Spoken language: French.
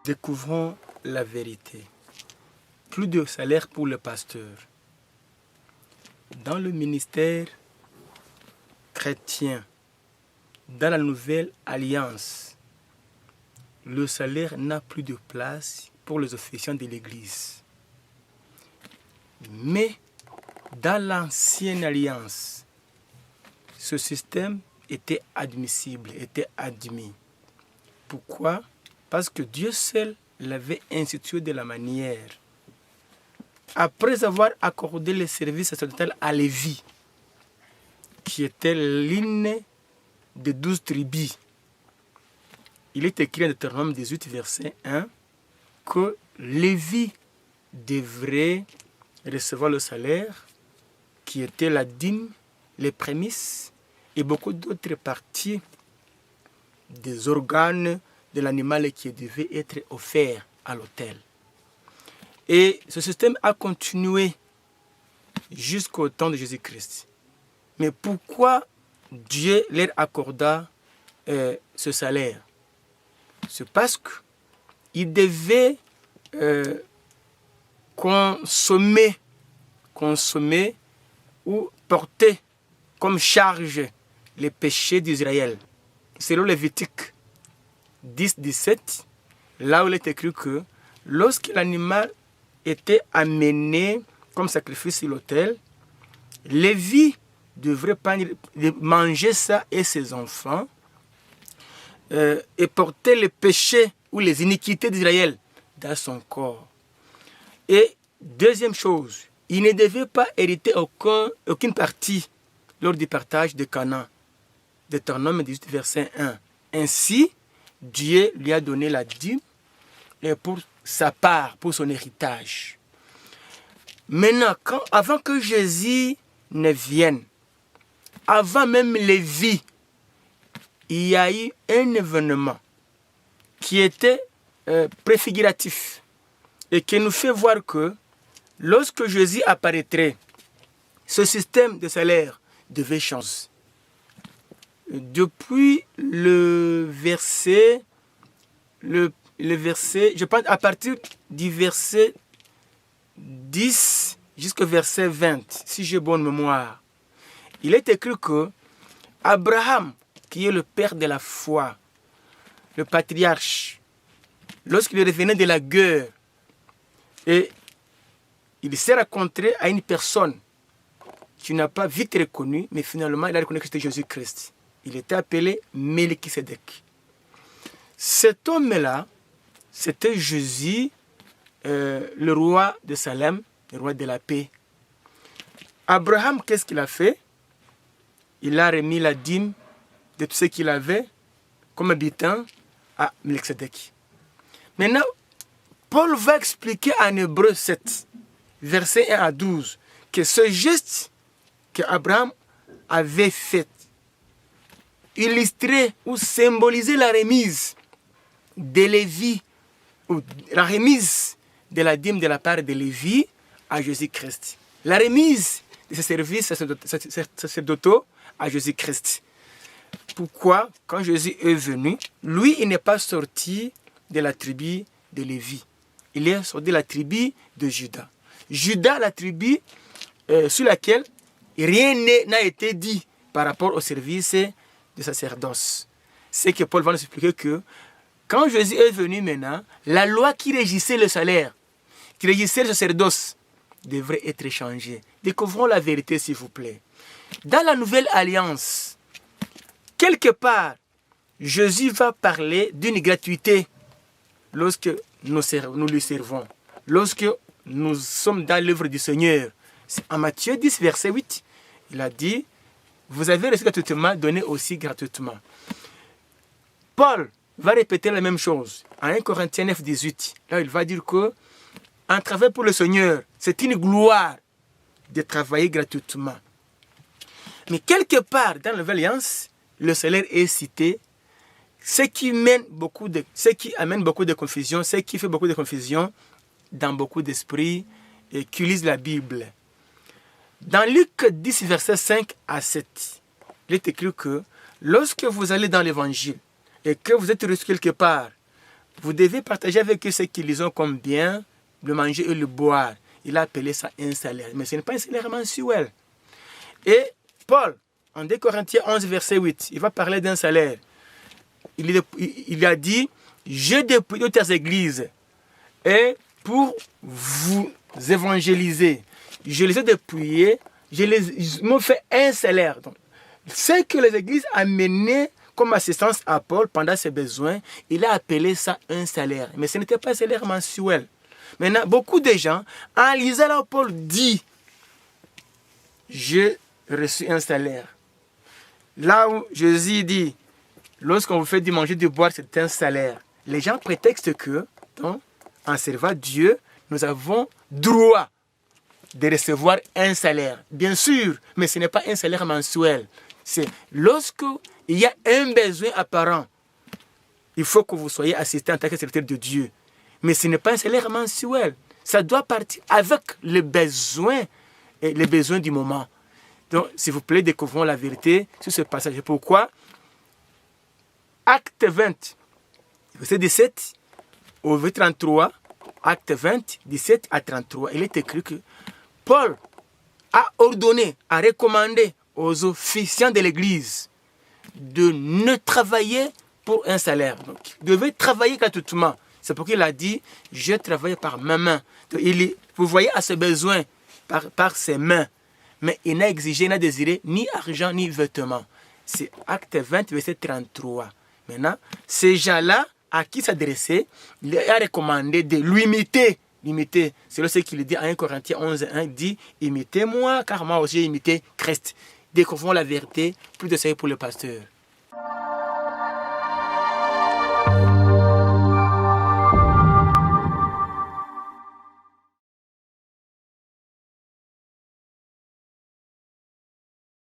Découvrons la vérité. Plus de salaire pour le pasteur. Dans le ministère chrétien, dans la nouvelle alliance, le salaire n'a plus de place pour les officiants de l'Église. Mais dans l'ancienne alliance, ce système était admissible, était admis. Pourquoi? Parce que Dieu seul l'avait institué de la manière. Après avoir accordé le service sacerdotal à Lévi, qui était l'une des 12 tribus, il est écrit en Deutéronome 18, verset 1, que Lévi devrait recevoir le salaire, qui était la dîme, les prémices et beaucoup d'autres parties des organes de l'animal qui devait être offert à l'autel. Et ce système a continué jusqu'au temps de Jésus-Christ. Mais pourquoi Dieu leur accorda ce salaire? C'est parce qu'ils devaient consommer ou porter comme charge les péchés d'Israël. Selon Lévitique 10, 17, là où il est écrit que lorsque l'animal était amené comme sacrifice sur l'autel, Lévi devrait manger ça et ses enfants et porter les péchés ou les iniquités d'Israël dans son corps. Et deuxième chose, il ne devait pas hériter aucune partie lors du partage de Canaan. Deutéronome 18, verset 1. Ainsi, Dieu lui a donné la dîme pour sa part, pour son héritage. Maintenant, avant que Jésus ne vienne, avant même Lévi, il y a eu un événement qui était préfiguratif et qui nous fait voir que lorsque Jésus apparaîtrait, ce système de salaire devait changer. Depuis le verset, je pense à partir du verset 10 jusqu'au verset 20, si j'ai bonne mémoire, il est écrit que Abraham, qui est le père de la foi, le patriarche, lorsqu'il revenait de la guerre, et il s'est rencontré à une personne qu'il n'a pas vite reconnue, mais finalement il a reconnu que c'était Jésus-Christ. Il était appelé Melchisédek. Cet homme-là, c'était Jésus, le roi de Salem, le roi de la paix. Abraham, qu'est-ce qu'il a fait? Il a remis la dîme de tout ce qu'il avait comme habitant à Melchisédek. Maintenant, Paul va expliquer en Hébreu 7, versets 1 à 12, que ce geste qu'Abraham avait fait illustrait ou symbolisait la remise de Lévi, ou la remise de la dîme de la part de Lévi à Jésus-Christ. La remise de ses services sacerdotaux à Jésus-Christ. Pourquoi, quand Jésus est venu, lui, il n'est pas sorti de la tribu de Lévi. Il est sorti de la tribu de Juda. Juda, la tribu sur laquelle rien n'a été dit par rapport au service de sacerdoce. C'est que Paul va nous expliquer que quand Jésus est venu maintenant, la loi qui régissait le salaire, qui régissait le sacerdoce, devrait être changée. Découvrons la vérité, s'il vous plaît. Dans la nouvelle alliance, quelque part, Jésus va parler d'une gratuité lorsque nous lui servons, lorsque nous sommes dans l'œuvre du Seigneur. En Matthieu 10, verset 8, il a dit, vous avez reçu gratuitement, donnez aussi gratuitement. Paul va répéter la même chose en 1 Corinthiens 9, 18. Là, il va dire que un travail pour le Seigneur, c'est une gloire de travailler gratuitement. Mais quelque part dans la Nouvelle Alliance, le salaire est cité, ce qui amène beaucoup de confusion, ce qui fait beaucoup de confusion dans beaucoup d'esprits et qui lisent la Bible. Dans Luc 10, verset 5 à 7, il est écrit que lorsque vous allez dans l'évangile et que vous êtes reçu quelque part, vous devez partager avec eux ce qu'ils ont comme bien, le manger et le boire. Il a appelé ça un salaire. Mais ce n'est pas un salaire mensuel. Et Paul, en 2 Corinthiens 11, verset 8, il va parler d'un salaire. Il a dit, je dépouille toutes les églises et pour vous évangéliser, je les ai dépouillés, ils m'ont fait un salaire. Donc, ce que les églises amenaient comme assistance à Paul pendant ses besoins, il a appelé ça un salaire. Mais ce n'était pas un salaire mensuel. Maintenant, beaucoup de gens, en lisant là, Paul dit, j'ai reçu un salaire. Là où Jésus dit, lorsqu'on vous fait du manger, du boire, c'est un salaire. Les gens prétextent que, donc, en servant Dieu, nous avons droit de recevoir un salaire. Bien sûr, mais ce n'est pas un salaire mensuel. C'est lorsque il y a un besoin apparent, il faut que vous soyez assisté en tant que serviteur de Dieu. Mais ce n'est pas un salaire mensuel. Ça doit partir avec les besoins du moment. Donc, s'il vous plaît, découvrons la vérité sur ce passage. Pourquoi? Acte 20, verset 17 au verset 33, Acte 20, 17 à 33, il est écrit que Paul a ordonné, a recommandé aux officiants de l'Église de ne travailler pour un salaire. Donc, ils devaient travailler gratuitement. C'est pourquoi il a dit, je travaille par ma main. Donc, vous voyez à ce besoin par ses mains. Mais il n'a exigé, il n'a désiré ni argent ni vêtements. C'est Acte 20, verset 33. Maintenant, ces gens-là, à qui s'adresser, il a recommandé de l'imiter. Imiter. C'est ce qu'il dit à 1 Corinthiens 11, 1, il dit, imitez-moi, car moi aussi j'ai imité Christ. Découvrons la vérité, plus de sérieux pour le pasteur.